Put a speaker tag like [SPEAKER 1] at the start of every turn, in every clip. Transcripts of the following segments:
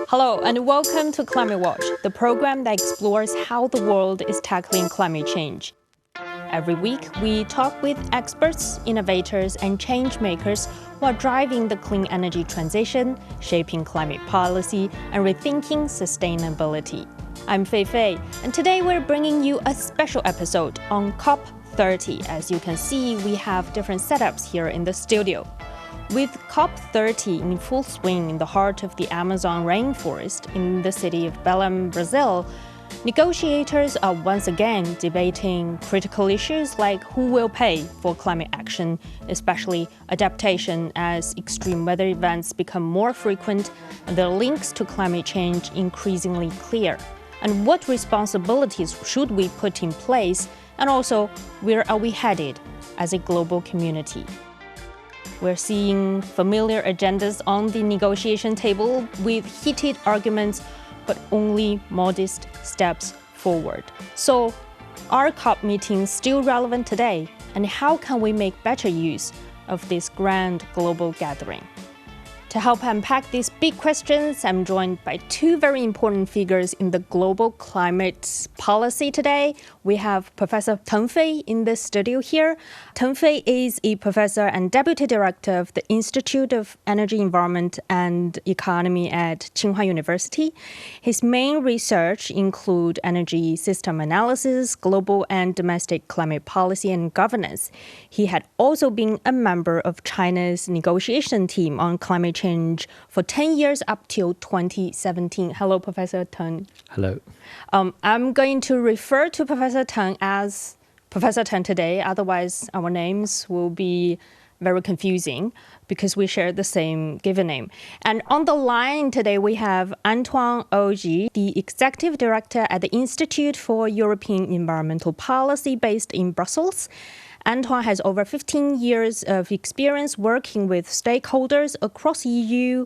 [SPEAKER 1] Hello, and welcome to Climate Watch, the program that explores how the world is tackling climate change. Every week, we talk with experts, innovators, and change makers who are driving the clean energy transition, shaping climate policy, and rethinking sustainability. I'm Fei Fei, and today we're bringing you a special episode on COP30. As you can see, we have different setups here in the studio. With COP30 in full swing in the heart of the Amazon rainforest in the city of Belém, Brazil, negotiators are once again debating critical issues like who will pay for climate action, especially adaptation as extreme weather events become more frequent and the links to climate change increasingly clear. And what responsibilities should we put in place, and also where are we headed as a global community? We're seeing familiar agendas on the negotiation table with heated arguments, but only modest steps forward. So, are COP meetings still relevant today? And how can we make better use of this grand global gathering? To help unpack these big questions, I'm joined by two very important figures in the global climate policy today. We have Professor Teng Fei in the studio here. Teng Fei is a professor and deputy director of the Institute of Energy, Environment and Economy at Tsinghua University. His main research include energy system analysis, global and domestic climate policy and governance. He had also been a member of China's negotiation team on climate change for 10 years up till 2017. Hello, Professor Teng.
[SPEAKER 2] Hello.
[SPEAKER 1] I'm going to refer to Professor Teng as Professor Teng today, otherwise our names will be very confusing because we share the same given name. And on the line today we have Antoine Augy, the Executive Director at the Institute for European Environmental Policy based in Brussels. Antoine has over 15 years of experience working with stakeholders across EU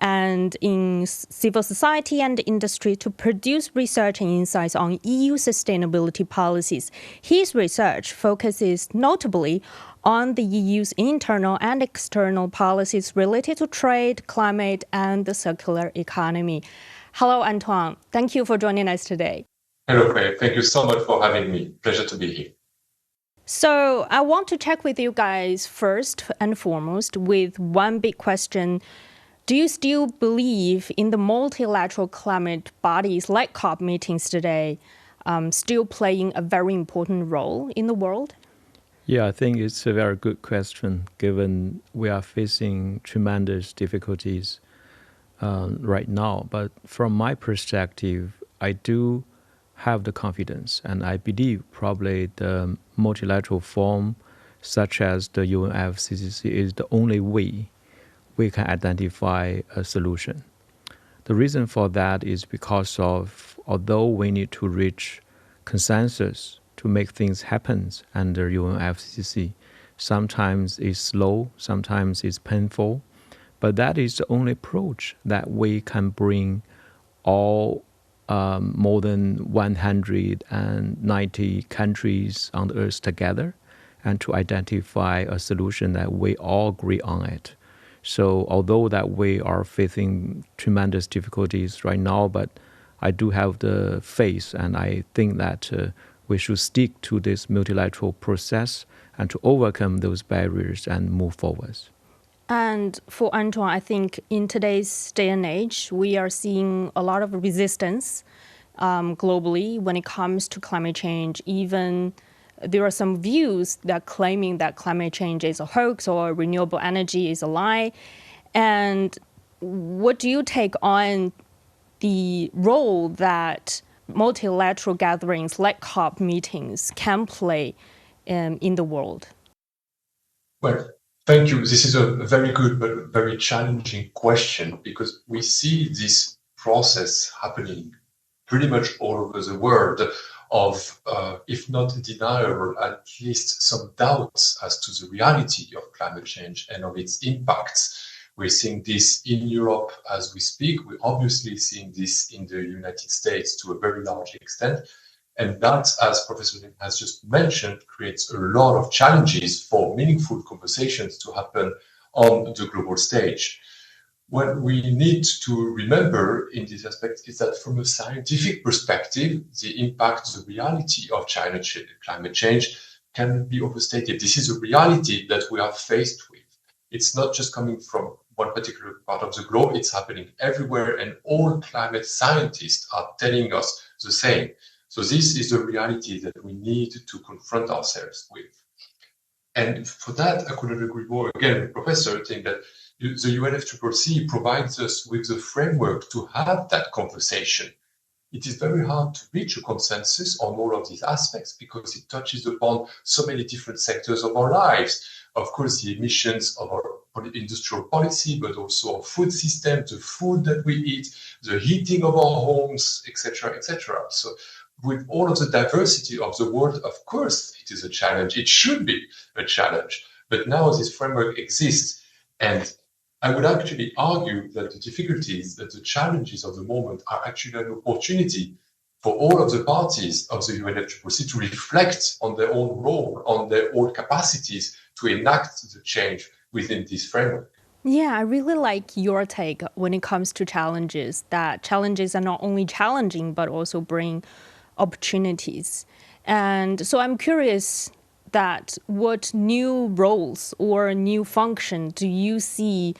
[SPEAKER 1] and in civil society and industry to produce research and insights on EU sustainability policies. His research focuses notably on the EU's internal and external policies related to trade, climate, and the circular economy. Hello, Antoine. Thank you for joining us today.
[SPEAKER 3] Hello, Faye. Thank you so much for having me. Pleasure to be here.
[SPEAKER 1] So I want to check with you guys first and foremost with one big question. Do you still believe in the multilateral climate bodies like COP meetings today still playing a very important role in the world?
[SPEAKER 2] Yeah, I think it's a very good question, given we are facing tremendous difficulties right now. But from my perspective, I do have the confidence, and I believe probably the multilateral form, such as the UNFCCC, is the only way we can identify a solution. The reason for that is because of, although we need to reach consensus to make things happen under UNFCCC, sometimes it's slow, sometimes it's painful, but that is the only approach that we can bring all more than 190 countries on the earth together and to identify a solution that we all agree on it. So although that we are facing tremendous difficulties right now, but I do have the faith, and I think that we should stick to this multilateral process and to overcome those barriers and move forward.
[SPEAKER 1] And for Antoine, I think in today's day and age, we are seeing a lot of resistance globally when it comes to climate change. Even there are some views that claiming that climate change is a hoax or renewable energy is a lie. And what do you take on the role that multilateral gatherings like COP meetings can play in the world?
[SPEAKER 3] Well, thank you. This is a very good but very challenging question, because we see this process happening pretty much all over the world of, if not denial, at least some doubts as to the reality of climate change and of its impacts. We're seeing this in Europe as we speak. We're obviously seeing this in the United States to a very large extent. And that, as Professor Lim has just mentioned, creates a lot of challenges for meaningful conversations to happen on the global stage. what we need to remember in this aspect is that from a scientific perspective, the impact, the reality of climate change cannot be overstated. This is a reality that we are faced with. It's not just coming from one particular part of the globe, it's happening everywhere, and all climate scientists are telling us the same. So this is a reality that we need to confront ourselves with. And for that, I couldn't agree more. Again, Professor, saying that the UNFCCC provides us with the framework to have that conversation. It is very hard to reach a consensus on all of these aspects because it touches upon so many different sectors of our lives. Of course, the emissions of our industrial policy, but also our food system, the food that we eat, the heating of our homes, etc., etc. So with all of the diversity of the world, of course, it is a challenge. It should be a challenge. But now this framework exists. And I would actually argue that the difficulties, that the challenges of the moment are actually an opportunity for all of the parties of the UNFCCC to reflect on their own role, on their own capacities to enact the change within this framework.
[SPEAKER 1] Yeah, I really like your take when it comes to challenges, that challenges are not only challenging, but also bring opportunities. And so I'm curious that what new roles or new function do you see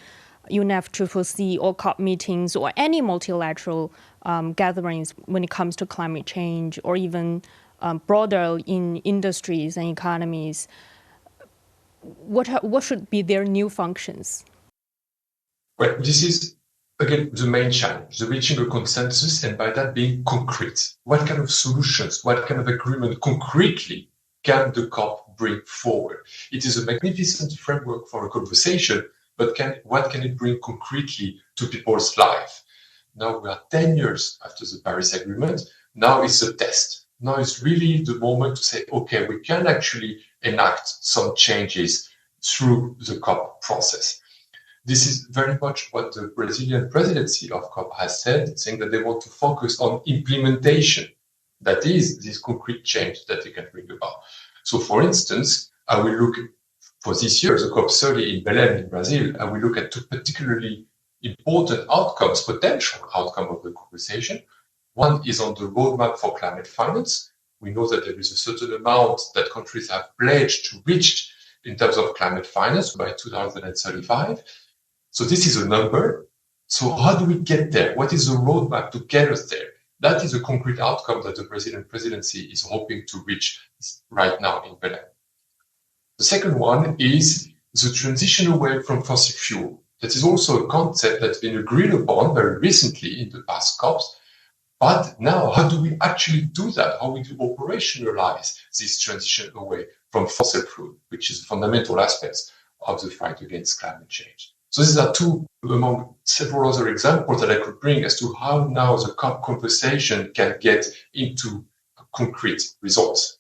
[SPEAKER 1] UNFCCC or COP meetings or any multilateral gatherings when it comes to climate change, or even broader in industries and economies? What should be their new functions?
[SPEAKER 3] Well, this is, again, the main challenge, the reaching a consensus, and by that being concrete. What kind of solutions, what kind of agreement concretely can the COP bring forward? It is a magnificent framework for a conversation, but what can it bring concretely to people's life? Now we are 10 years after the Paris Agreement. Now it's a test. Now it's really the moment to say, okay, we can actually enact some changes through the COP process. This is very much what the Brazilian presidency of COP has said, saying that they want to focus on implementation. That is this concrete change that they can bring about. So, for instance, I will look for this year, the COP30 in Belém in Brazil, I will look at two particularly important outcomes, potential outcome of the conversation. One is on the roadmap for climate finance. We know that there is a certain amount that countries have pledged to reach in terms of climate finance by 2035. So this is a number. So how do we get there? What is the roadmap to get us there? That is a concrete outcome that the Brazilian presidency is hoping to reach right now in Belém. The second one is the transition away from fossil fuel. That is also a concept that's been agreed upon very recently in the past COPs. But now, how do we actually do that? How we do operationalize this transition away from fossil fuel, which is a fundamental aspect of the fight against climate change. So these are two among several other examples that I could bring as to how now the COP conversation can get into concrete results.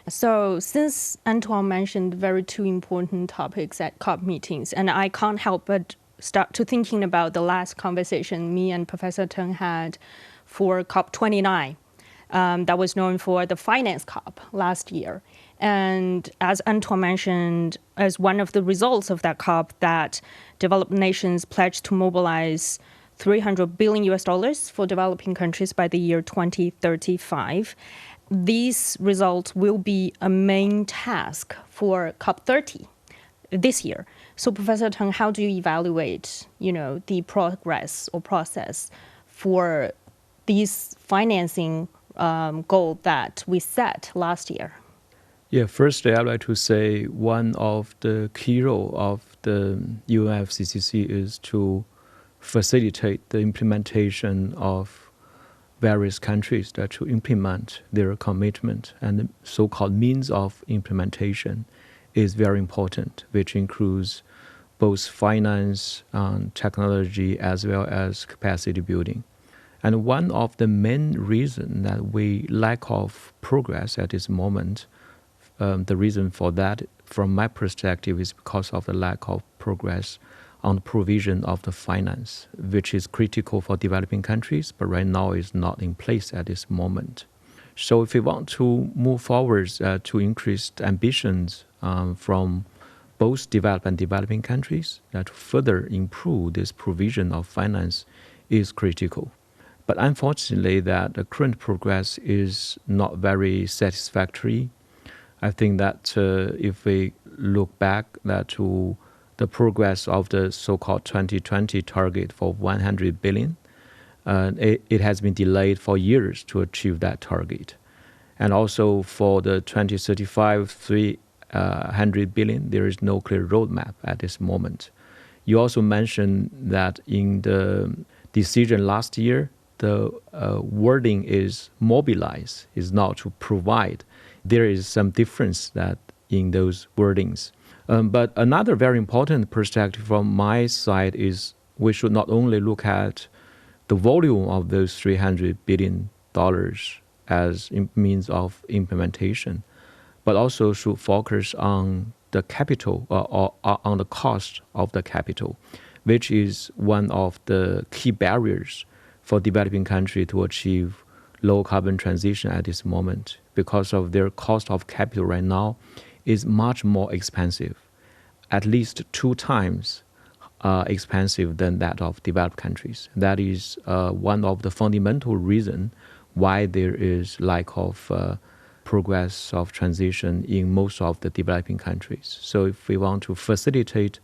[SPEAKER 1] So since Antoine mentioned very two important topics at COP meetings, and I can't help but start to thinking about the last conversation me and Professor Teng had for COP29. That was known for the finance COP last year. And as Antoine mentioned, as one of the results of that COP, that developed nations pledged to mobilize $300 billion US for developing countries by the year 2035. These results will be a main task for COP30 this year. So Professor Teng, how do you evaluate, the progress or process for these financing goal that we set last year?
[SPEAKER 2] Yeah, firstly, I'd like to say one of the key role of the UNFCCC is to facilitate the implementation of various countries that to implement their commitment, and the so-called means of implementation is very important, which includes both finance, technology, as well as capacity building. And one of the main reasons that we lack of progress at this moment, the reason for that, from my perspective, is because of the lack of progress on the provision of the finance, which is critical for developing countries, but right now is not in place at this moment. So if we want to move forward to increased ambitions from both developed and developing countries, that to further improve this provision of finance is critical. But unfortunately, that the current progress is not very satisfactory. I think that if we look back to the progress of the so-called 2020 target for 100 billion, it has been delayed for years to achieve that target. And also for the 2035 300 billion, there is no clear roadmap at this moment. You also mentioned that in the decision last year, the wording is mobilize, is not to provide. There is some difference that in those wordings. But another very important perspective from my side is we should not only look at the volume of those $300 billion as means of implementation, but also should focus on the capital or on the cost of the capital, which is one of the key barriers for developing countries to achieve low carbon transition at this moment, because of their cost of capital right now is much more expensive, at least 2 times expensive than that of developed countries. That is one of the fundamental reasons why there is lack of progress of transition in most of the developing countries. So if we want to facilitate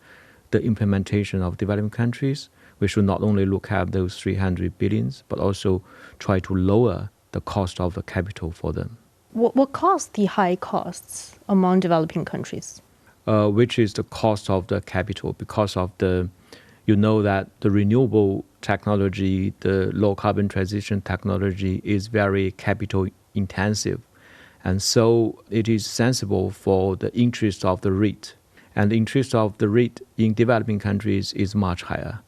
[SPEAKER 2] the implementation of developing countries, we should not only look at those 300 billions, but also try to lower the cost of the capital for them.
[SPEAKER 1] What caused the high costs among developing countries?
[SPEAKER 2] Which is the cost of the capital, because of the, that the renewable technology, the low carbon transition technology is very capital intensive. And so it is sensible for the interest of the rate. And the interest of the rate in developing countries is much higher.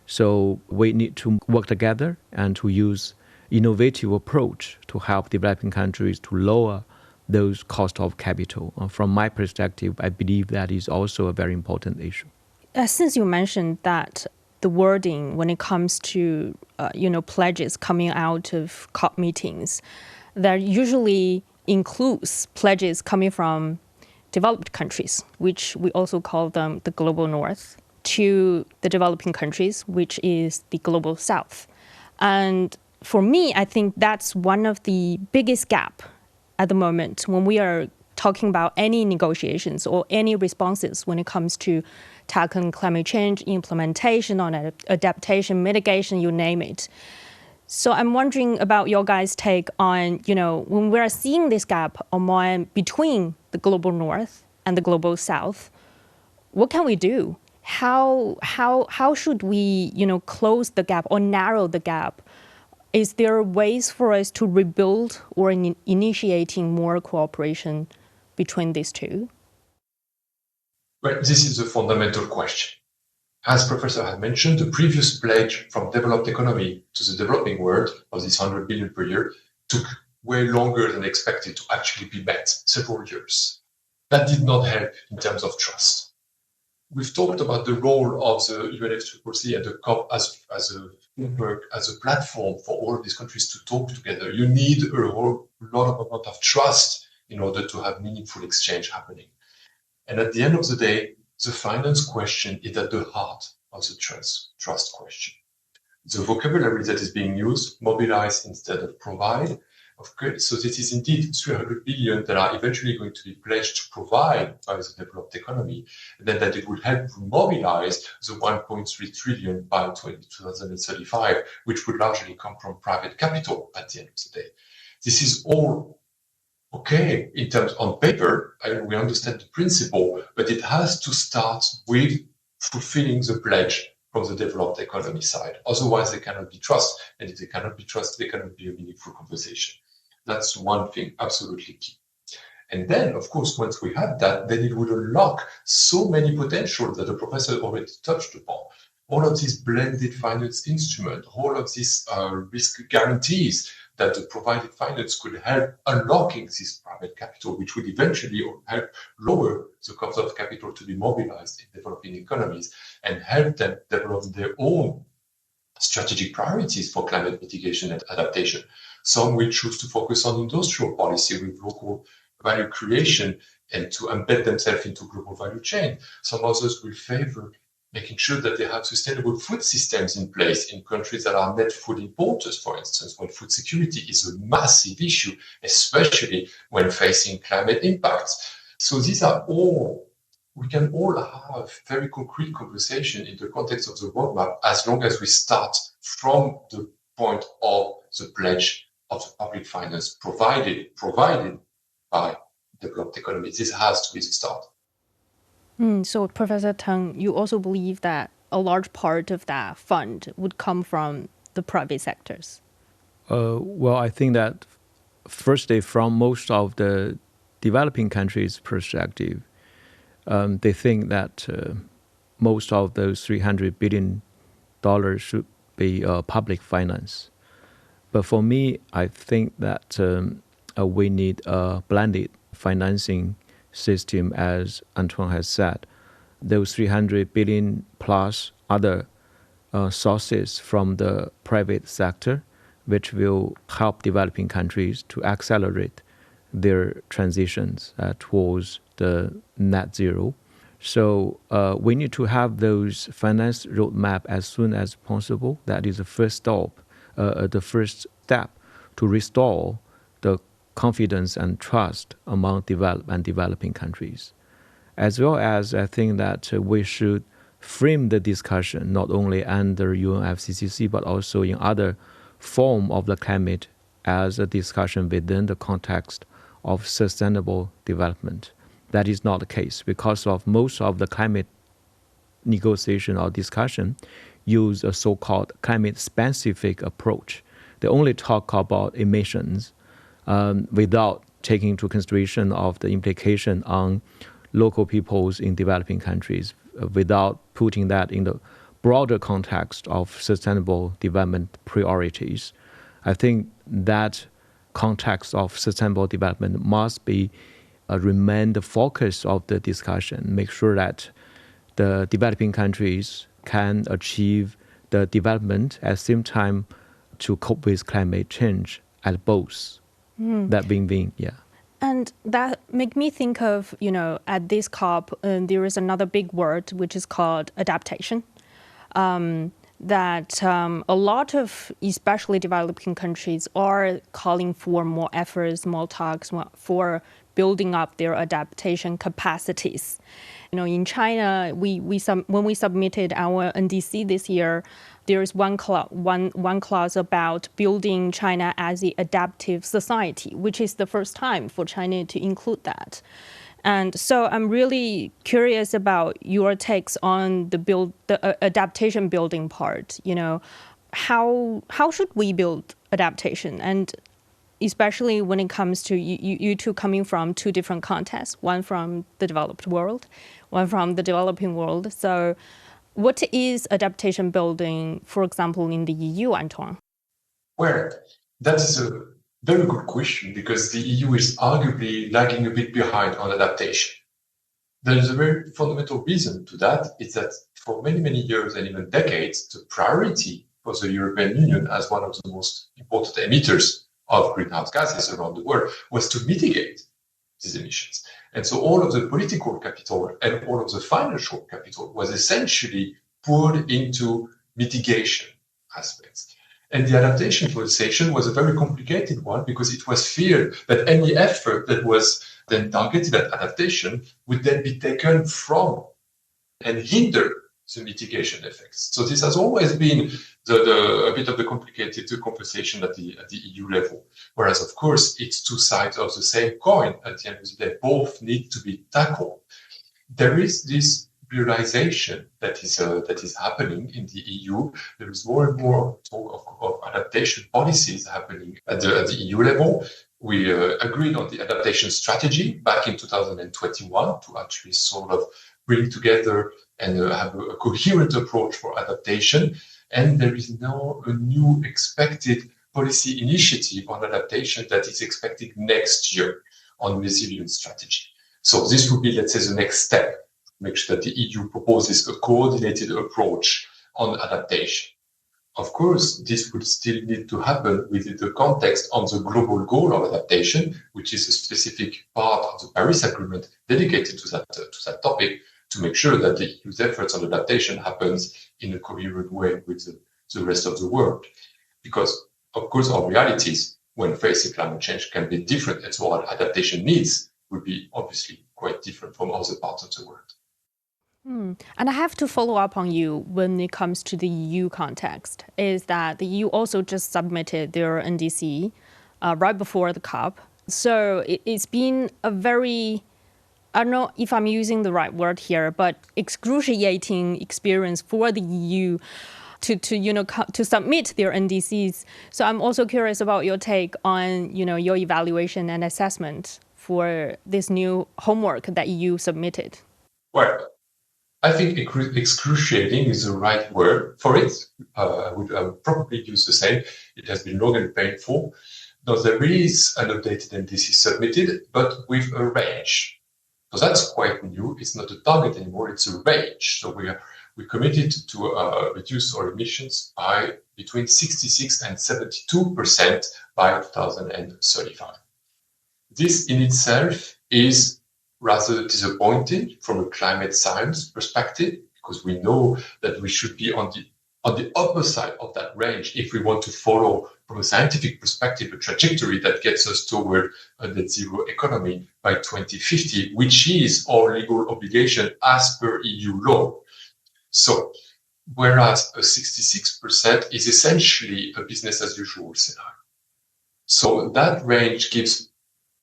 [SPEAKER 2] So we need to work together and to use innovative approach to help developing countries to lower those cost of capital. From my perspective, I believe that is also a very important issue.
[SPEAKER 1] Since you mentioned that the wording when it comes to pledges coming out of COP meetings, that usually includes pledges coming from developed countries, which we also call them the global north, to the developing countries, which is the global south. And for me, I think that's one of the biggest gap at the moment when we are talking about any negotiations or any responses when it comes to tackling climate change, implementation on adaptation, mitigation, you name it. So I'm wondering about your guys' take on, when we're seeing this gap between the global north and the global south, what can we do? How should we, close the gap or narrow the gap? Is there ways for us to rebuild or initiating more cooperation between these two?
[SPEAKER 3] Well, this is a fundamental question. As Professor had mentioned, the previous pledge from developed economy to the developing world of this 100 billion per year took way longer than expected to actually be met, several years. That did not help in terms of trust. We've talked about the role of the UNFCCC and the COP as a framework, as a platform for all of these countries to talk together. You need a lot of trust in order to have meaningful exchange happening. And at the end of the day, the finance question is at the heart of the trust question. The vocabulary that is being used, mobilize instead of provide. Okay, so this is indeed 300 billion that are eventually going to be pledged to provide by the developed economy, and then that it will help mobilize the 1.3 trillion by 2035, which would largely come from private capital at the end of the day. This is all okay in terms on paper, and we understand the principle, but it has to start with fulfilling the pledge from the developed economy side. Otherwise, they cannot be trusted, and if they cannot be trusted, they cannot be a meaningful conversation. That's one thing, absolutely key. And then, of course, once we have that, then it would unlock so many potential that the professor already touched upon. All of these blended finance instruments, all of these risk guarantees that the provided finance could help unlocking this private capital, which would eventually help lower the cost of capital to be mobilized in developing economies and help them develop their own strategic priorities for climate mitigation and adaptation. Some will choose to focus on industrial policy with local value creation and to embed themselves into global value chain. Some others will favor making sure that they have sustainable food systems in place in countries that are net food importers, for instance, when food security is a massive issue, especially when facing climate impacts. So these are all, we can all have very concrete conversation in the context of the roadmap as long as we start from the point of the pledge of the public finance provided by developed economies. This has to be the start.
[SPEAKER 1] So, Professor Teng, you also believe that a large part of that fund would come from the private sectors?
[SPEAKER 2] Well, I think that firstly, from most of the developing countries' perspective, they think that most of those $300 billion should be public finance. But for me, I think that we need a blended financing system, as Antoine has said. Those 300 billion plus other sources from the private sector, which will help developing countries to accelerate their transitions towards the net zero. So we need to have those finance roadmap as soon as possible. That is the first step to restore the confidence and trust among developed and developing countries. As well as I think that we should frame the discussion not only under UNFCCC but also in other form of the climate as a discussion within the context of sustainable development. That is not the case because of most of the climate negotiation or discussion use a so-called climate-specific approach. They only talk about emissions without taking into consideration of the implication on local peoples in developing countries, without putting that in the broader context of sustainable development priorities. I think that context of sustainable development must be remain the focus of the discussion, make sure that the developing countries can achieve the development at the same time to cope with climate change at both. That win-win, yeah.
[SPEAKER 1] And that make me think of, at this COP, there is another big word, which is called adaptation. That a lot of, especially developing countries, are calling for more efforts, more talks for building up their adaptation capacities. In China, when we submitted our NDC this year, there is one clause about building China as an adaptive society, which is the first time for China to include that. And so I'm really curious about your takes on the adaptation building part. How should we build adaptation? And especially when it comes to you two coming from two different contexts, one from the developed world, one from the developing world. So what is adaptation building, for example, in the EU, Antoine?
[SPEAKER 3] Well, that is a very good question because the EU is arguably lagging a bit behind on adaptation. There is a very fundamental reason to that. It's that for many, many years and even decades, the priority for the European Union as one of the most important emitters of greenhouse gases around the world was to mitigate these emissions. And so all of the political capital and all of the financial capital was essentially poured into mitigation aspects. And the adaptation conversation was a very complicated one because it was feared that any effort that was then targeted at adaptation would then be taken from and hinder the mitigation effects. So this has always been a bit of the complicated conversation at the EU level. Whereas, of course, it's two sides of the same coin. At the end of the day, both need to be tackled. There is this realization that is happening in the EU. There is more and more talk of adaptation policies happening at the EU level. We agreed on the adaptation strategy back in 2021 to actually sort of bring together and have a coherent approach for adaptation. And there is now a new expected policy initiative on adaptation that is expected next year on resilience strategy. So this would be, let's say, the next step. Make sure that the EU proposes a coordinated approach on adaptation. Of course, this would still need to happen within the context of the global goal of adaptation, which is a specific part of the Paris Agreement dedicated to that topic, to make sure that the EU's efforts on adaptation happens in a coherent way with the rest of the world. Because, of course, our realities when facing climate change can be different, and so our adaptation needs will be obviously quite different from other parts of the world.
[SPEAKER 1] And I have to follow up on you when it comes to the EU context, is that the EU also just submitted their NDC right before the COP. So it's been a very, I don't know if I'm using the right word here, but excruciating experience for the EU to submit their NDCs. So I'm also curious about your take on, your evaluation and assessment for this new homework that EU submitted.
[SPEAKER 3] Well, I think excruciating is the right word for it. I would probably use the same. It has been long and painful. Now, there is an updated NDC submitted, but with a range. So that's quite new. It's not a target anymore, it's a range. So we're committed to reduce our emissions by between 66 and 72% by 2035. This in itself is rather disappointing from a climate science perspective, because we know that we should be on the upper side of that range if we want to follow, from a scientific perspective, a trajectory that gets us toward a net zero economy by 2050, which is our legal obligation as per EU law. So, whereas a 66% is essentially a business as usual scenario. So that range gives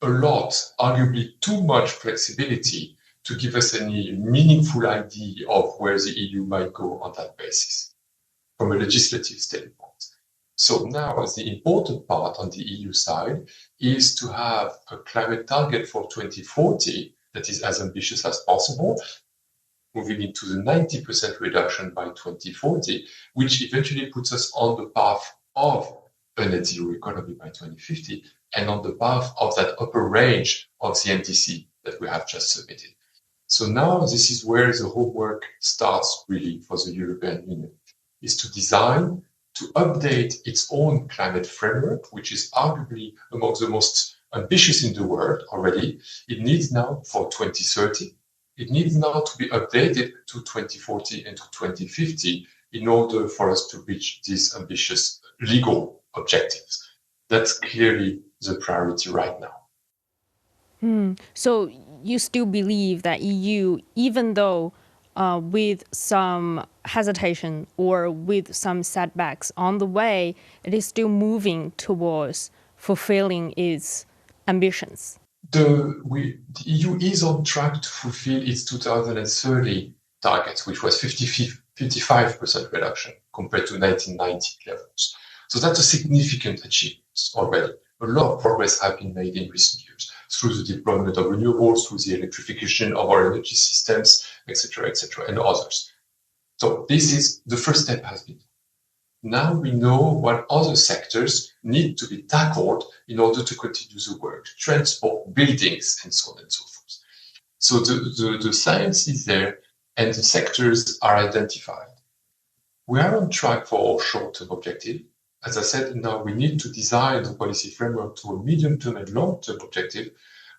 [SPEAKER 3] a lot, arguably too much flexibility to give us any meaningful idea of where the EU might go on that basis from a legislative standpoint. So now the important part on the EU side is to have a climate target for 2040 that is as ambitious as possible, moving into the 90% reduction by 2040, which eventually puts us on the path of a net zero economy by 2050 and on the path of that upper range of the NDC that we have just submitted. So now this is where the homework starts really for the European Union, is to design, to update its own climate framework, which is arguably among the most ambitious in the world already. It needs now for 2030. It needs now to be updated to 2040 and to 2050 in order for us to reach these ambitious legal objectives. That's clearly the priority right now.
[SPEAKER 1] So you still believe that EU, even though with some hesitation or with some setbacks on the way, it is still moving towards fulfilling its ambitions?
[SPEAKER 3] The EU is on track to fulfill its 2030 targets, which was 55% reduction compared to 1990 levels. So that's a significant achievement already. A lot of progress has been made in recent years through the deployment of renewables, through the electrification of our energy systems, etc., and others. So this is the first step has been done. Now we know what other sectors need to be tackled in order to continue the work: transport, buildings, and so on and so forth. So the science is there and the sectors are identified. We are on track for our short-term objective. As I said, now we need to design the policy framework to a medium-term and long-term objective.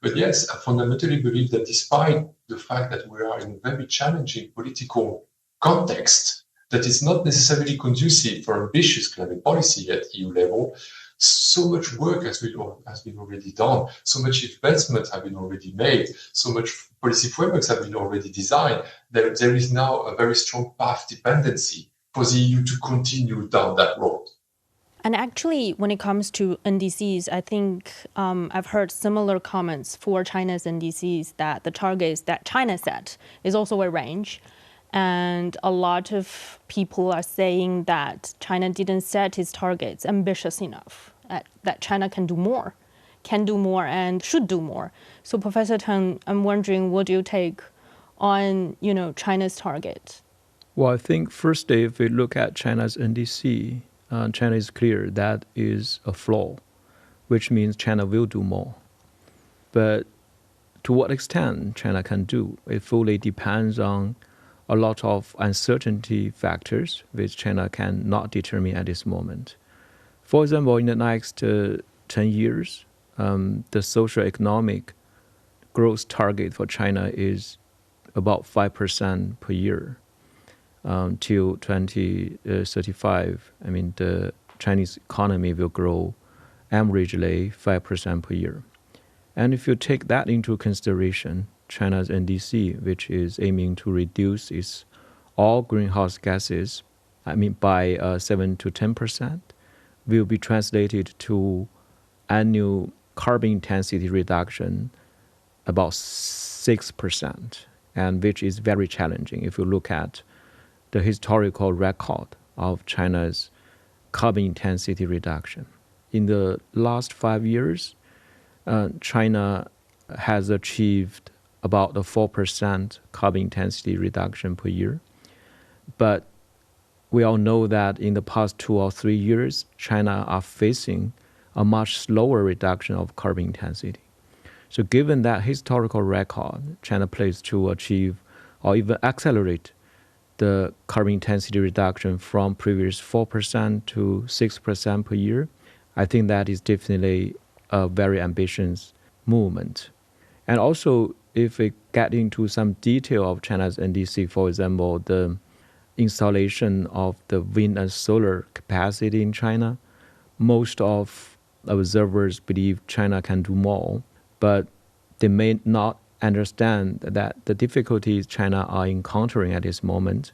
[SPEAKER 3] But yes, I fundamentally believe that despite the fact that we are in a very challenging political context that is not necessarily conducive for ambitious climate policy at EU level, so much work has been already done, so much investment have been already made, so much policy frameworks have been already designed, that there is now a very strong path dependency for the EU to continue down that road.
[SPEAKER 1] And actually, when it comes to NDCs, I think I've heard similar comments for China's NDCs, that the targets that China set is also a range. And a lot of people are saying that China didn't set its targets ambitious enough, that China can do more and should do more. So Professor Tang, I'm wondering, what do you take on, China's target?
[SPEAKER 2] Well, I think firstly, if we look at China's NDC, China is clear that is a flaw, which means China will do more. But to what extent China can do, it fully depends on a lot of uncertainty factors which China cannot determine at this moment. For example, in the next 10 years, the socio-economic growth target for China is about 5% per year till 2035. I mean, the Chinese economy will grow averagely 5% per year. And if you take that into consideration, China's NDC, which is aiming to reduce its all greenhouse gases, by 7 to 10%, will be translated to annual carbon intensity reduction about 6%, and which is very challenging if you look at the historical record of China's carbon intensity reduction. In the last 5 years, China has achieved about a 4% carbon intensity reduction per year. But we all know that in the past 2 or 3 years, China are facing a much slower reduction of carbon intensity. So given that historical record, China plans to achieve or even accelerate the carbon intensity reduction from previous 4% to 6% per year. I think that is definitely a very ambitious movement. And also, if we get into some detail of China's NDC, for example, the installation of the wind and solar capacity in China, most of observers believe China can do more, but they may not understand that the difficulties China are encountering at this moment,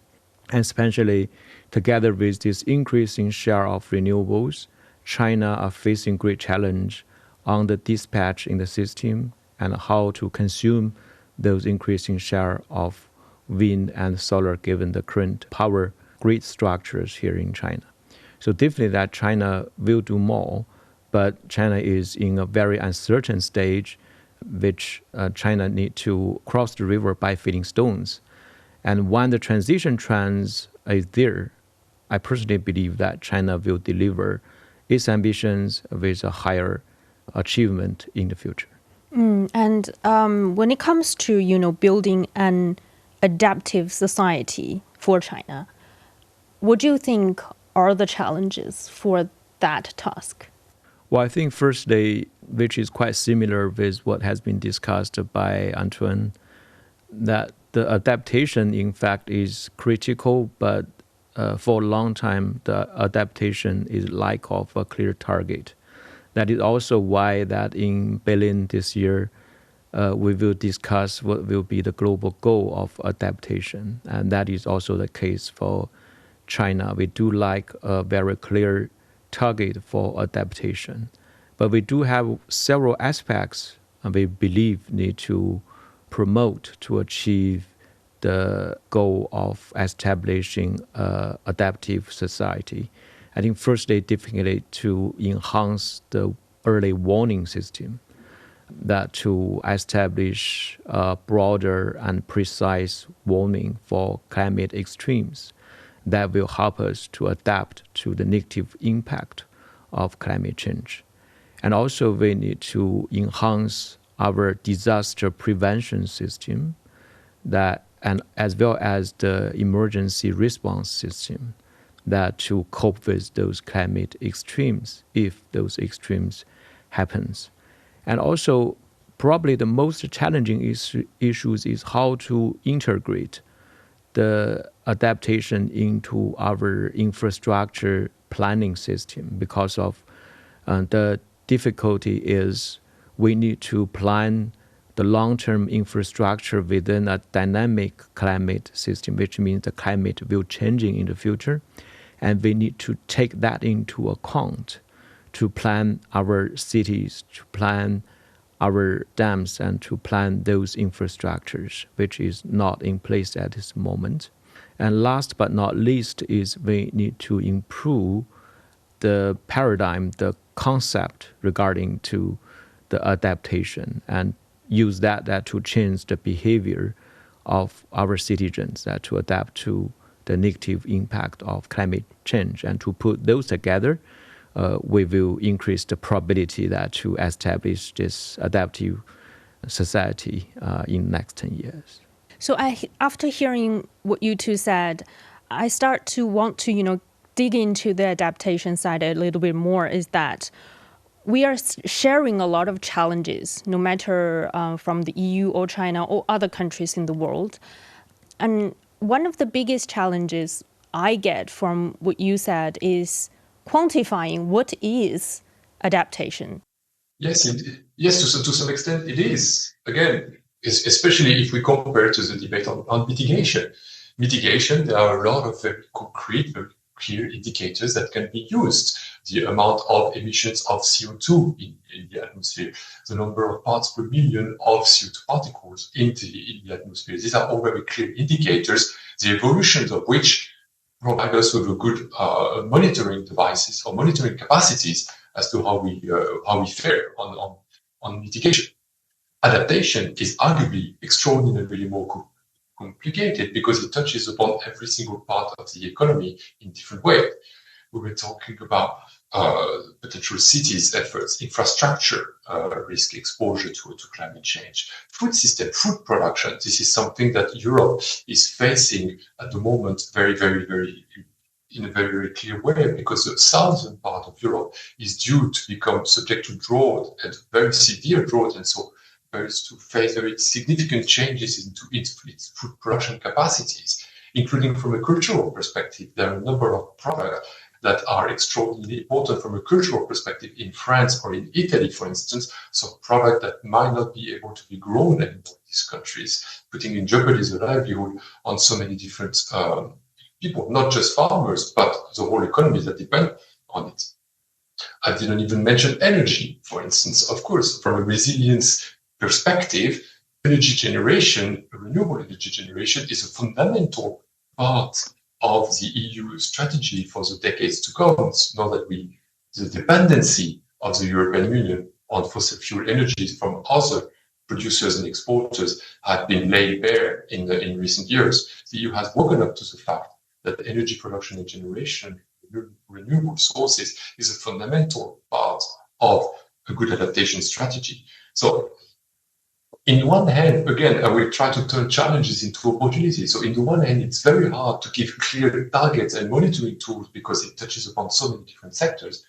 [SPEAKER 2] and especially together with this increasing share of renewables, China are facing great challenge on the dispatch in the system and how to consume those increasing share of wind and solar given the current power grid structures here in China. So definitely that China will do more, but China is in a very uncertain stage, which China need to cross the river by filling stones. And when the transition trends is there, I personally believe that China will deliver its ambitions with a higher achievement in the future.
[SPEAKER 1] And when it comes to, building an adaptive society for China, what do you think are the challenges for that task?
[SPEAKER 2] Well, I think firstly, which is quite similar with what has been discussed by Antoine, that the adaptation, in fact, is critical, but for a long time, the adaptation is lack of a clear target. That is also why that in Berlin this year, we will discuss what will be the global goal of adaptation. And that is also the case for China. We do like a very clear target for adaptation. But we do have several aspects we believe need to promote to achieve the goal of establishing an adaptive society. I think firstly, definitely to enhance the early warning system, that to establish a broader and precise warning for climate extremes that will help us to adapt to the negative impact of climate change. And also we need to enhance our disaster prevention system and as well as the emergency response system that to cope with those climate extremes if those extremes happens. And also probably the most challenging issues is how to integrate the adaptation into our infrastructure planning system, because of the difficulty is we need to plan the long-term infrastructure within a dynamic climate system, which means the climate will changing in the future. And we need to take that into account to plan our cities, to plan our dams, and to plan those infrastructures, which is not in place at this moment. And last but not least is we need to improve the paradigm, the concept regarding to the adaptation, and use that to change the behavior of our citizens, to adapt to the negative impact of climate change. And to put those together, we will increase the probability that to establish this adaptive society in the next 10 years.
[SPEAKER 1] So after hearing what you two said, I start to want to, dig into the adaptation side a little bit more. Is that we are sharing a lot of challenges, no matter from the EU or China or other countries in the world. And one of the biggest challenges I get from what you said is quantifying what is adaptation.
[SPEAKER 3] Yes, to some extent it is. Again, especially if we compare to the debate on mitigation. Mitigation, there are a lot of very concrete, very clear indicators that can be used. The amount of emissions of CO2 in the atmosphere, the number of parts per million of CO2 particles in the atmosphere. These are all very clear indicators, the evolutions of which provide us with a good monitoring devices or monitoring capacities as to how we fare on mitigation. Adaptation is arguably extraordinarily more complicated because it touches upon every single part of the economy in different ways. We were talking about potential cities efforts, infrastructure risk, exposure to climate change, food system, food production. This is something that Europe is facing at the moment very, very, very in a very, very clear way, because the southern part of Europe is due to become subject to drought and very severe drought, and so to face very significant changes into its food production capacities, including from a cultural perspective. There are a number of products that are extraordinarily important from a cultural perspective in France or in Italy, for instance, so product that might not be able to be grown anymore in these countries, putting in jeopardy the livelihood on so many different people, not just farmers, but the whole economy that depend on it. I didn't even mention energy, for instance. Of course, from a resilience perspective, energy generation, renewable energy generation, is a fundamental part of the EU strategy for the decades to come. So now that the dependency of the European Union on fossil fuel energies from other producers and exporters had been laid bare in recent years. The EU has woken up to the fact that energy production and generation, renewable sources, is a fundamental part of a good adaptation strategy. So, in one hand, again, I will try to turn challenges into opportunities. So, in the one hand, it's very hard to give clear targets and monitoring tools because it touches upon so many different sectors.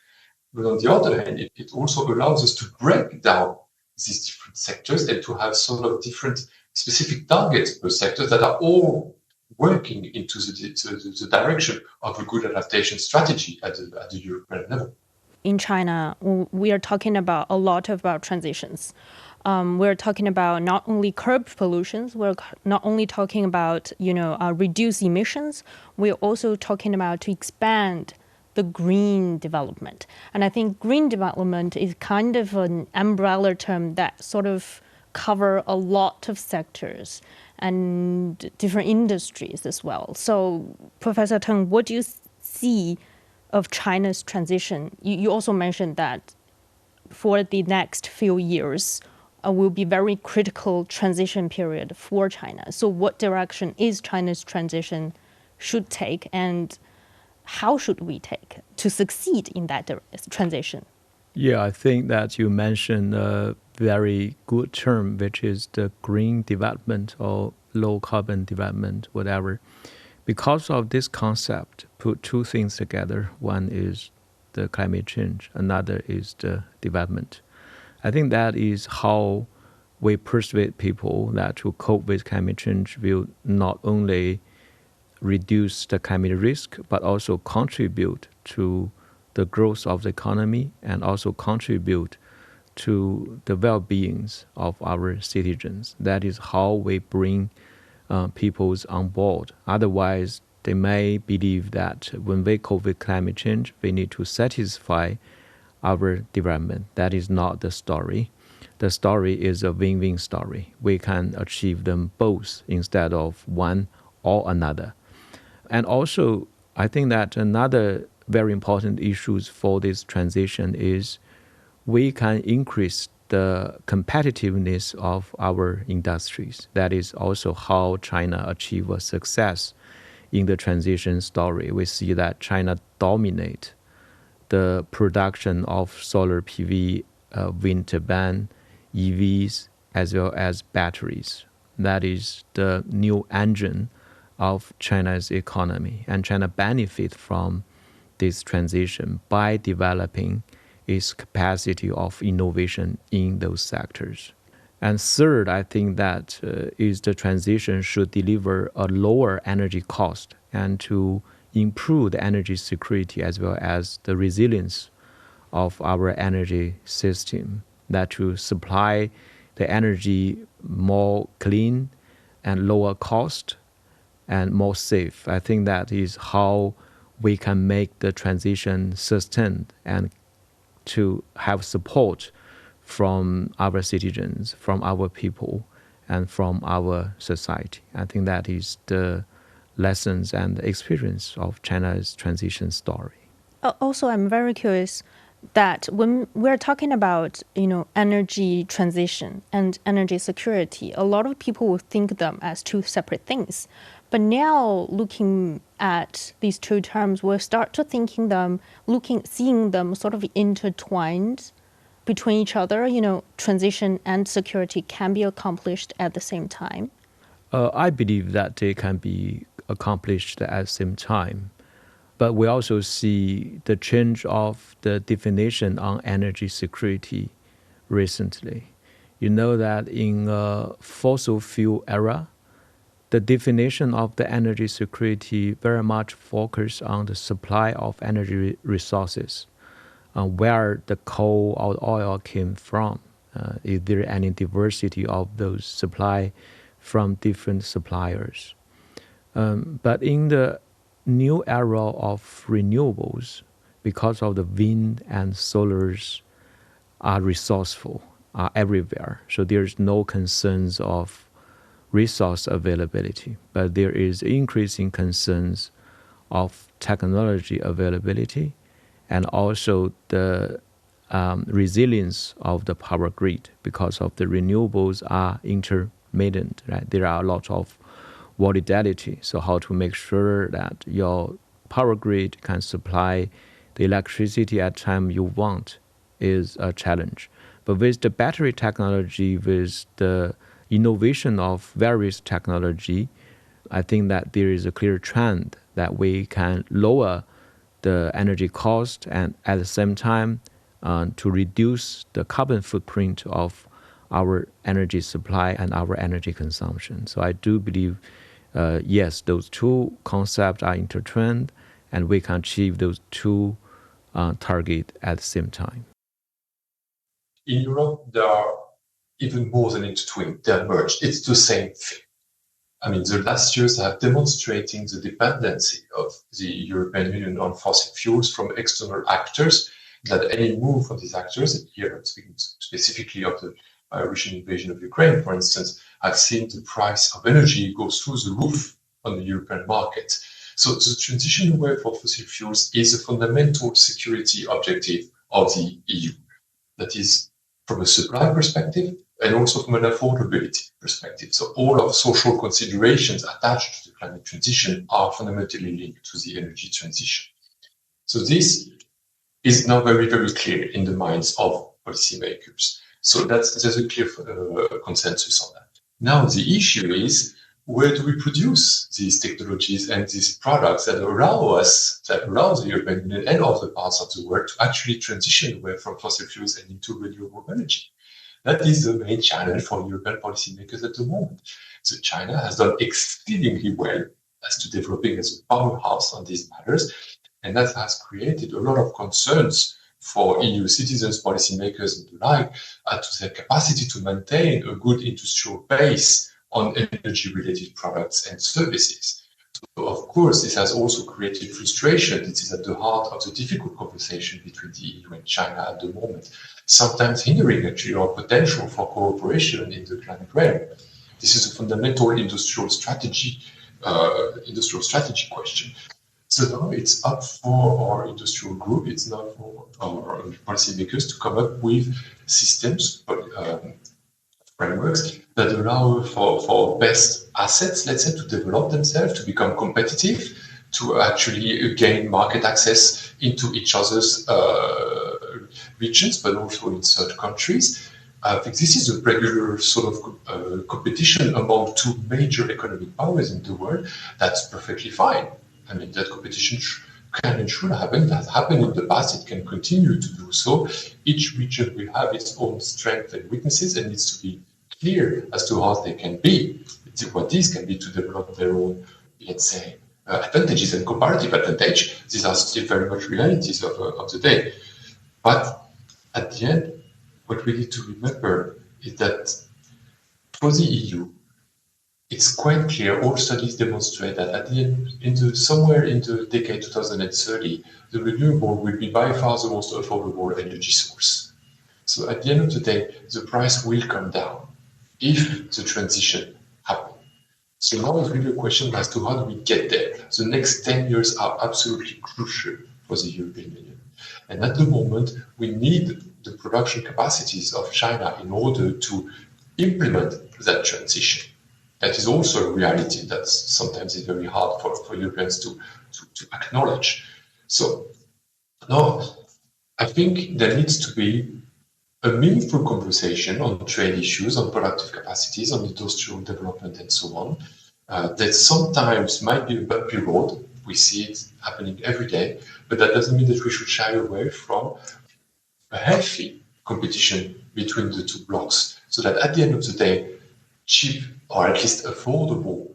[SPEAKER 3] But on the other hand, it also allows us to break down these different sectors and to have sort of different specific targets per sector that are all working into the direction of a good adaptation strategy at the European level.
[SPEAKER 1] In China, we are talking about a lot about transitions. We're talking about not only curb pollutions, we're not only talking about reduce emissions, we're also talking about to expand the green development. And I think green development is kind of an umbrella term that sort of cover a lot of sectors and different industries as well. So, Professor Teng, what do you see of China's transition? You also mentioned that for the next few years will be very critical transition period for China. So what direction is China's transition should take, and how should we take to succeed in that transition?
[SPEAKER 2] Yeah, I think that you mentioned a very good term, which is the green development or low carbon development, whatever. Because of this concept, put two things together. One is the climate change, another is the development. I think that is how we persuade people that to cope with climate change will not only reduce the climate risk, but also contribute to the growth of the economy and also contribute to the well-being of our citizens. That is how we bring peoples on board. Otherwise, they may believe that when we cope with climate change, we need to satisfy our development. That is not the story. The story is a win-win story. We can achieve them both instead of one or another. And also, I think that another very important issue for this transition is we can increase the competitiveness of our industries. That is also how China achieved a success in the transition story. We see that China dominates the production of solar PV, wind turbine, EVs, as well as batteries. that is the new engine of China's economy. And China benefits from this transition by developing its capacity of innovation in those sectors. And third, I think that is the transition should deliver a lower energy cost and to improve the energy security as well as the resilience of our energy system, that to supply the energy more clean and lower cost and more safe. I think that is how we can make the transition sustained and to have support from our citizens, from our people, and from our society. I think that is the lessons and experience of China's transition story.
[SPEAKER 1] Also, I'm very curious that when we're talking about, energy transition and energy security, a lot of people will think them as two separate things. But now, looking at these two terms, we'll start to seeing them sort of intertwined between each other. Transition and security can be accomplished at the same time.
[SPEAKER 2] I believe that they can be accomplished at the same time. But we also see the change of the definition on energy security recently. You know that in a fossil fuel era, the definition of the energy security very much focused on the supply of energy resources, where the coal or oil came from. Is there any diversity of those supply from different suppliers? But in the new era of renewables, because of the wind and solars are resourceful, are everywhere. So there's no concerns of resource availability, but there is increasing concerns of technology availability and also the resilience of the power grid because of the renewables are intermittent, right? There are a lot of volatility. So how to make sure that your power grid can supply the electricity at time you want is a challenge. But with the battery technology, with the innovation of various technology, I think that there is a clear trend that we can lower the energy cost and at the same time to reduce the carbon footprint of our energy supply and our energy consumption. So I do believe, yes, those two concepts are intertwined and we can achieve those two targets at the same time.
[SPEAKER 3] In Europe, there are even more than intertwined, they're merged. It's the same thing. I mean, the last years have demonstrating the dependency of the European Union on fossil fuels from external actors, that any move from these actors, and here I'm speaking specifically of the Russian invasion of Ukraine, for instance, have seen the price of energy go through the roof on the European market. So the transition away from fossil fuels is a fundamental security objective of the EU. That is from a supply perspective and also from an affordability perspective. So all of social considerations attached to the climate transition are fundamentally linked to the energy transition. So this is now very, very clear in the minds of policymakers. So there's a clear consensus on that. Now the issue is, where do we produce these technologies and these products that allow the European Union and other parts of the world to actually transition away from fossil fuels and into renewable energy? That is the main challenge for European policymakers at the moment. So China has done exceedingly well as to developing as a powerhouse on these matters, and that has created a lot of concerns for EU citizens, policymakers, and the like, to their capacity to maintain a good industrial base on energy-related products and services. So, of course, this has also created frustration. This is at the heart of the difficult conversation between the EU and China at the moment, sometimes hindering actually our potential for cooperation in the climate realm. This is a fundamental industrial strategy question. So now it's up for our industrial group, it's now for our policymakers to come up with systems, frameworks that allow for best assets, let's say, to develop themselves, to become competitive, to actually gain market access into each other's regions, but also in third countries, I think this is a regular sort of competition among two major economic powers in the world. That's perfectly fine. I mean, that competition can and should happen. It has happened in the past. It can continue to do so. Each region will have its own strengths and weaknesses and needs to be clear as to how they can be. What these can be to develop their own, let's say, advantages and comparative advantage. These are still very much realities of the day. But at the end, what we need to remember is that for the EU, it's quite clear, all studies demonstrate that at the end, somewhere in the decade 2030, the renewable will be by far the most affordable energy source. So at the end of the day, the price will come down if the transition happens. So now it's really a question as to how do we get there. The next 10 years are absolutely crucial for the European Union. And at the moment, we need the production capacities of China in order to implement that transition. That is also a reality that sometimes is very hard for Europeans to acknowledge. So now I think there needs to be a meaningful conversation on trade issues, on productive capacities, on industrial development, and so on. That sometimes might be a bumpy road. We see it happening every day, but that doesn't mean that we should shy away from a healthy competition between the two blocks, so that at the end of the day, cheap or at least affordable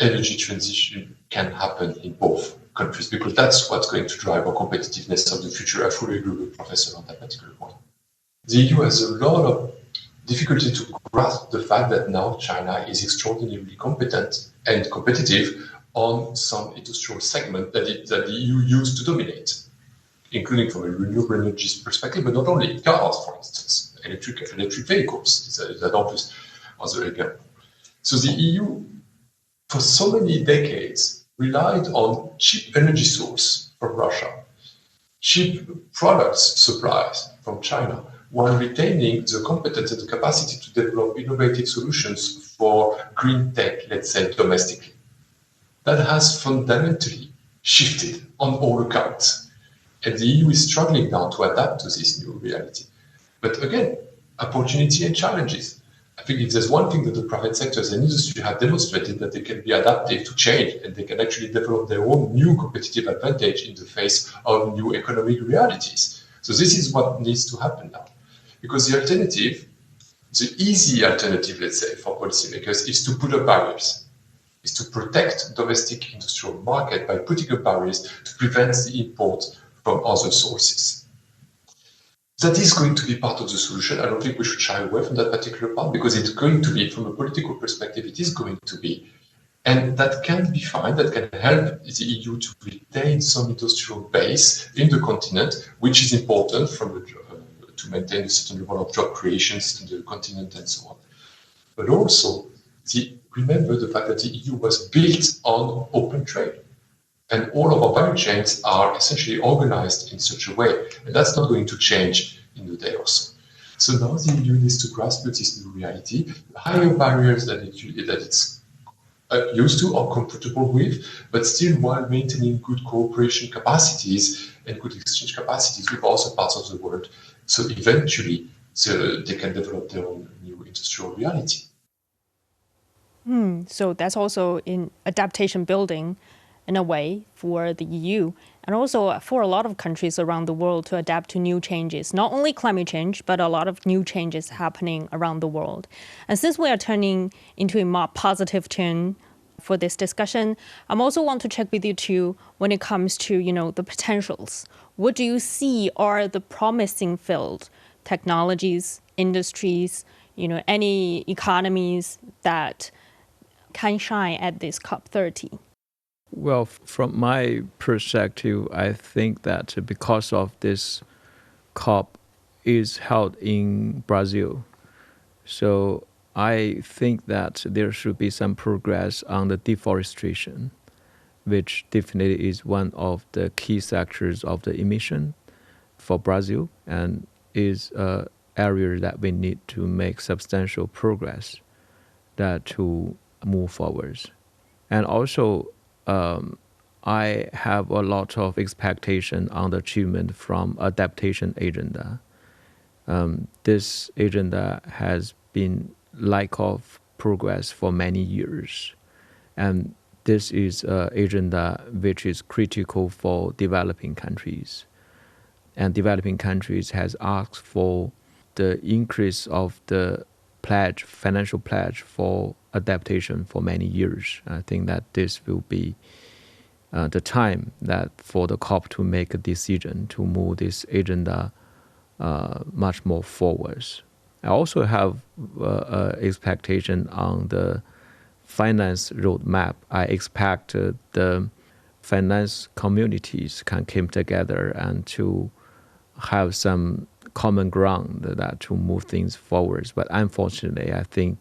[SPEAKER 3] energy transition can happen in both countries, because that's what's going to drive our competitiveness of the future. I fully agree with Professor on that particular point. The EU has a lot of difficulty to grasp the fact that now China is extraordinarily competent and competitive on some industrial segment that the EU used to dominate, including from a renewable energies perspective, but not only cars, for instance, electric vehicles is an obvious other example. So the EU, for so many decades, relied on cheap energy source from Russia, cheap products supplies from China, while retaining the competence and the capacity to develop innovative solutions for green tech, let's say, domestically. That has fundamentally shifted on all accounts. And the EU is struggling now to adapt to this new reality. But again, opportunity and challenges. I think if there's one thing that the private sectors and industry have demonstrated, that they can be adaptive to change and they can actually develop their own new competitive advantage in the face of new economic realities. So this is what needs to happen now. Because the alternative, the easy alternative, let's say, for policymakers is to put up barriers, is to protect domestic industrial market by putting up barriers to prevent the import from other sources. That is going to be part of the solution. I don't think we should shy away from that particular part, because it's going to be, from a political perspective, it is going to be. And that can be fine, that can help the EU to retain some industrial base in the continent, which is important to maintain a certain level of job creations in the continent and so on. But also, remember the fact that the EU was built on open trade. And all of our value chains are essentially organized in such a way. And that's not going to change in a day or so. So now the EU needs to grasp this new reality, higher barriers that it's used to or comfortable with, but still while maintaining good cooperation capacities and good exchange capacities with other parts of the world. So eventually they can develop their own new industrial reality.
[SPEAKER 1] So that's also in adaptation building in a way for the EU and also for a lot of countries around the world to adapt to new changes, not only climate change, but a lot of new changes happening around the world. And since we are turning into a more positive tone for this discussion, I also want to check with you too when it comes to, the potentials. What do you see are the promising field, technologies, industries, any economies that can shine at this COP30?
[SPEAKER 2] Well, from my perspective, I think that because of this COP is held in Brazil, so I think that there should be some progress on the deforestation, which definitely is one of the key sectors of the emission for Brazil and is an area that we need to make substantial progress to move forward. And also, I have a lot of expectation on the achievement from adaptation agenda. This agenda has been lack of progress for many years. And this is an agenda which is critical for developing countries. And developing countries has asked for the increase of the pledge, financial pledge for adaptation for many years. I think that this will be the time that for the COP to make a decision to move this agenda much more forwards. I also have expectation on the finance roadmap. I expect the finance communities can come together and to have some common ground that to move things forwards. But unfortunately, I think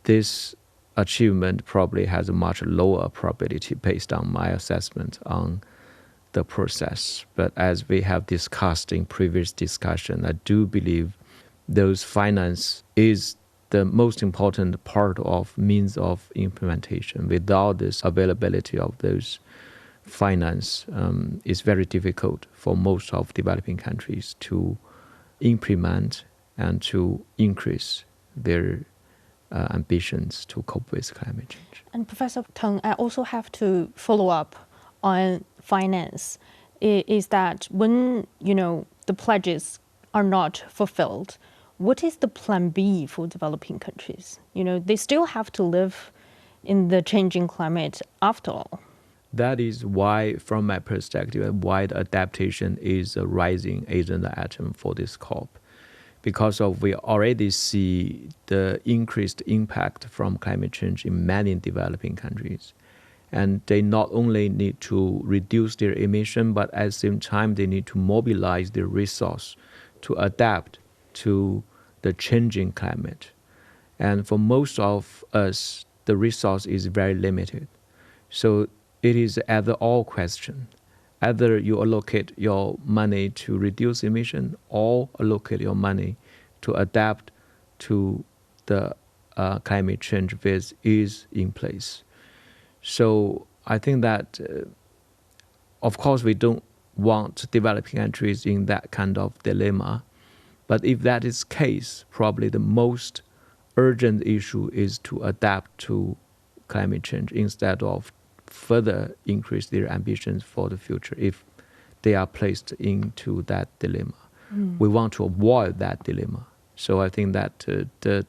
[SPEAKER 2] this achievement probably has a much lower probability based on my assessment on the process. But as we have discussed in previous discussion, I do believe those finance is the most important part of means of implementation. Without this availability of those finance, it's very difficult for most of developing countries to implement and to increase their ambitions to cope with climate change.
[SPEAKER 1] And Professor Teng, I also have to follow up on finance. Is that when the pledges are not fulfilled, what is the plan B for developing countries? They still have to live in the changing climate after all.
[SPEAKER 2] That is why, from my perspective, why the adaptation is a rising agenda item for this COP. Because we already see the increased impact from climate change in many developing countries. And they not only need to reduce their emission, but at the same time, they need to mobilize their resource to adapt to the changing climate. And for most of us, the resource is very limited. So it is either or question. Either you allocate your money to reduce emission or allocate your money to adapt to the climate change which is in place. So I think that, of course, we don't want developing countries in that kind of dilemma. But if that is the case, probably the most urgent issue is to adapt to climate change instead of further increase their ambitions for the future if they are placed into that dilemma. We want to avoid that dilemma. So I think that the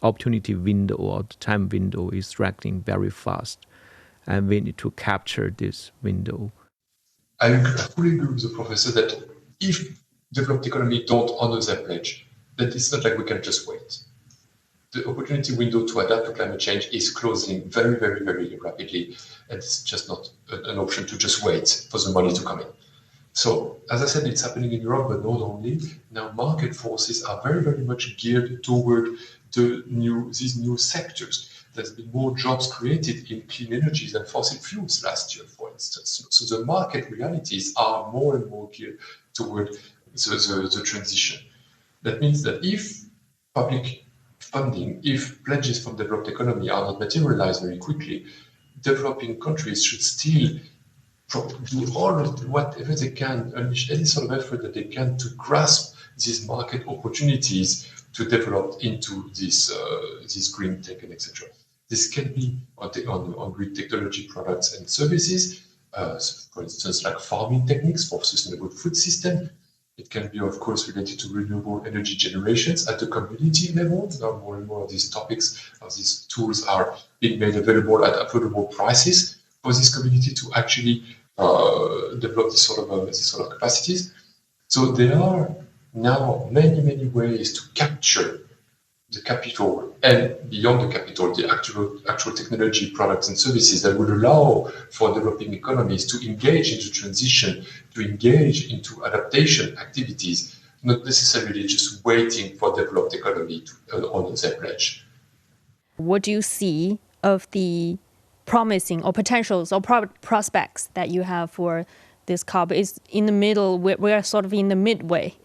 [SPEAKER 2] opportunity window or the time window is stretching very fast, and we need to capture this window.
[SPEAKER 3] I fully agree with the professor that if developed economy don't honor their pledge, then it's not like we can just wait. The opportunity window to adapt to climate change is closing very, very, very rapidly, and it's just not an option to just wait for the money to come in. So, as I said, it's happening in Europe, but not only. Now, market forces are very, very much geared toward these new sectors. There's been more jobs created in clean energies than fossil fuels last year, for instance. So the market realities are more and more geared toward the transition. That means that if public funding, if pledges from developed economy are not materialized very quickly, developing countries should still do all of whatever they can, unleash any sort of effort that they can to grasp these market opportunities to develop into this green tech and etc. This can be on green technology products and services, for instance, like farming techniques for sustainable food system. It can be, of course, related to renewable energy generations at the community level. Now, more and more of these topics, of these tools are being made available at affordable prices for this community to actually develop this sort of capacities. So there are now many, many ways to capture the capital and beyond the capital, the actual technology, products and services that would allow for developing economies to engage into transition, to engage into adaptation activities, not necessarily just waiting for developed economy to honor their pledge.
[SPEAKER 1] What do you see of the promising or potentials or prospects that you have for this COP? Is in the middle, we're sort of in the midway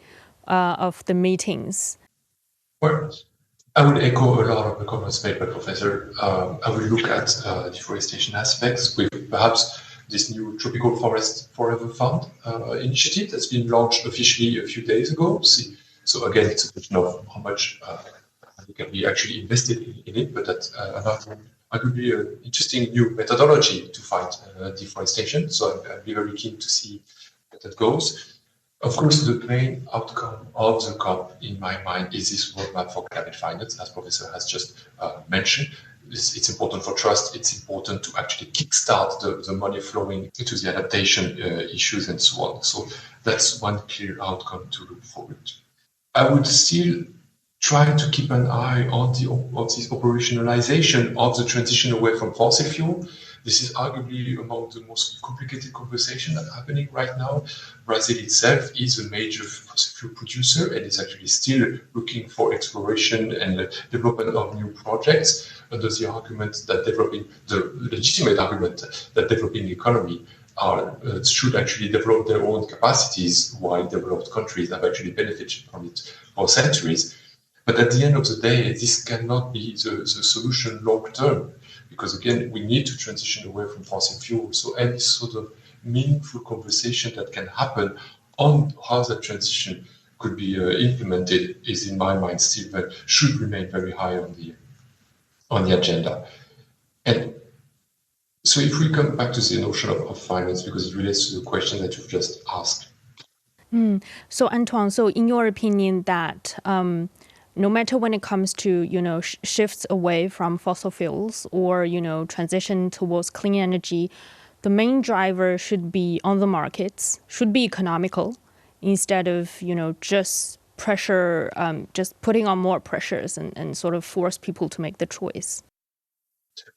[SPEAKER 1] of the meetings.
[SPEAKER 3] Well, I would echo a lot of the comments made by Professor. I will look at deforestation aspects with perhaps this new Tropical Forest Forever Fund initiative that's been launched officially a few days ago. So again, it's a question of how much can be actually invested in it, but that's could be an interesting new methodology to fight deforestation. So I'd be very keen to see where that goes. Of course, the main outcome of the COP, in my mind, is this roadmap for climate finance, as Professor has just mentioned. It's important for trust. It's important to actually kickstart the money flowing into the adaptation issues and so on. So that's one clear outcome to look forward to. I would still try to keep an eye on this operationalization of the transition away from fossil fuel. This is arguably among the most complicated conversations that are happening right now. Brazil itself is a major fossil fuel producer and is actually still looking for exploration and development of new projects under the argument that the legitimate argument that developing economy should actually develop their own capacities while developed countries have actually benefited from it for centuries. But at the end of the day, this cannot be the solution long term, because again, we need to transition away from fossil fuel. So any sort of meaningful conversation that can happen on how that transition could be implemented is, in my mind, still should remain very high on the agenda. And so if we come back to the notion of finance, because it relates to the question that you've just asked.
[SPEAKER 1] So Antoine, so in your opinion that no matter when it comes to, shifts away from fossil fuels or, transition towards clean energy, the main driver should be on the markets, should be economical, instead of, just pressure, just putting on more pressures and sort of force people to make the choice.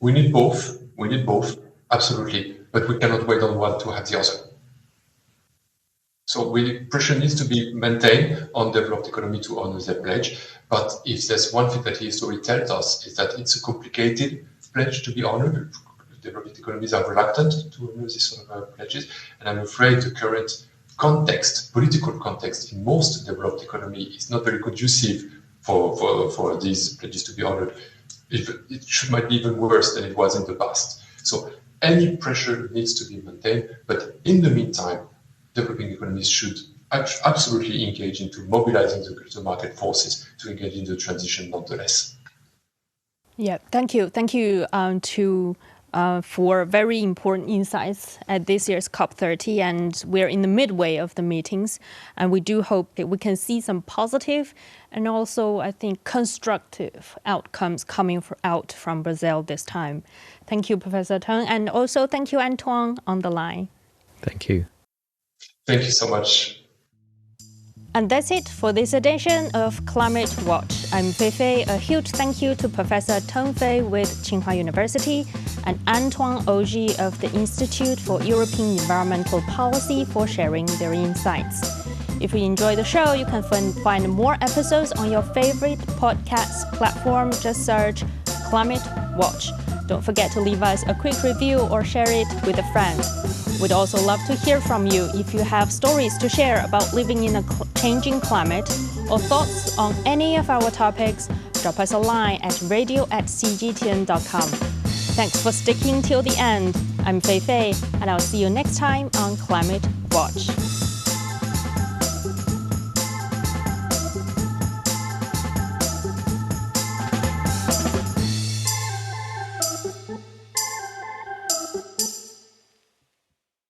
[SPEAKER 3] We need both. We need both, absolutely. But we cannot wait on one to have the other. So pressure needs to be maintained on developed economy to honor their pledge. But if there's one thing that history tells us, is that it's a complicated pledge to be honored. Developed economies are reluctant to honor these sort of pledges. And I'm afraid the current context, political context in most developed economy is not very conducive for these pledges to be honored. Might be even worse than it was in the past. So any pressure needs to be maintained. But in the meantime, developing economies should absolutely engage into mobilizing the market forces to engage in the transition nonetheless.
[SPEAKER 1] Yeah, thank you. Thank you for very important insights at this year's COP30. And we're in the midway of the meetings. And we do hope that we can see some positive and also, I think, constructive outcomes coming out from Brazil this time. Thank you, Professor Teng. And also thank you, Antoine, on the line.
[SPEAKER 2] Thank you.
[SPEAKER 3] Thank you so much.
[SPEAKER 1] And that's it for this edition of Climate Watch. I'm Fei Fei. A huge thank you to Professor Teng Fei with Tsinghua University and Antoine Augy of the Institute for European Environmental Policy for sharing their insights. If you enjoy the show, you can find more episodes on your favorite podcast platform. Just search Climate Watch. Don't forget to leave us a quick review or share it with a friend. We'd also love to hear from you. If you have stories to share about living in a changing climate or thoughts on any of our topics, drop us a line at radio@cgtn.com. Thanks for sticking till the end. I'm Fei Fei, and I'll see you next time on Climate Watch.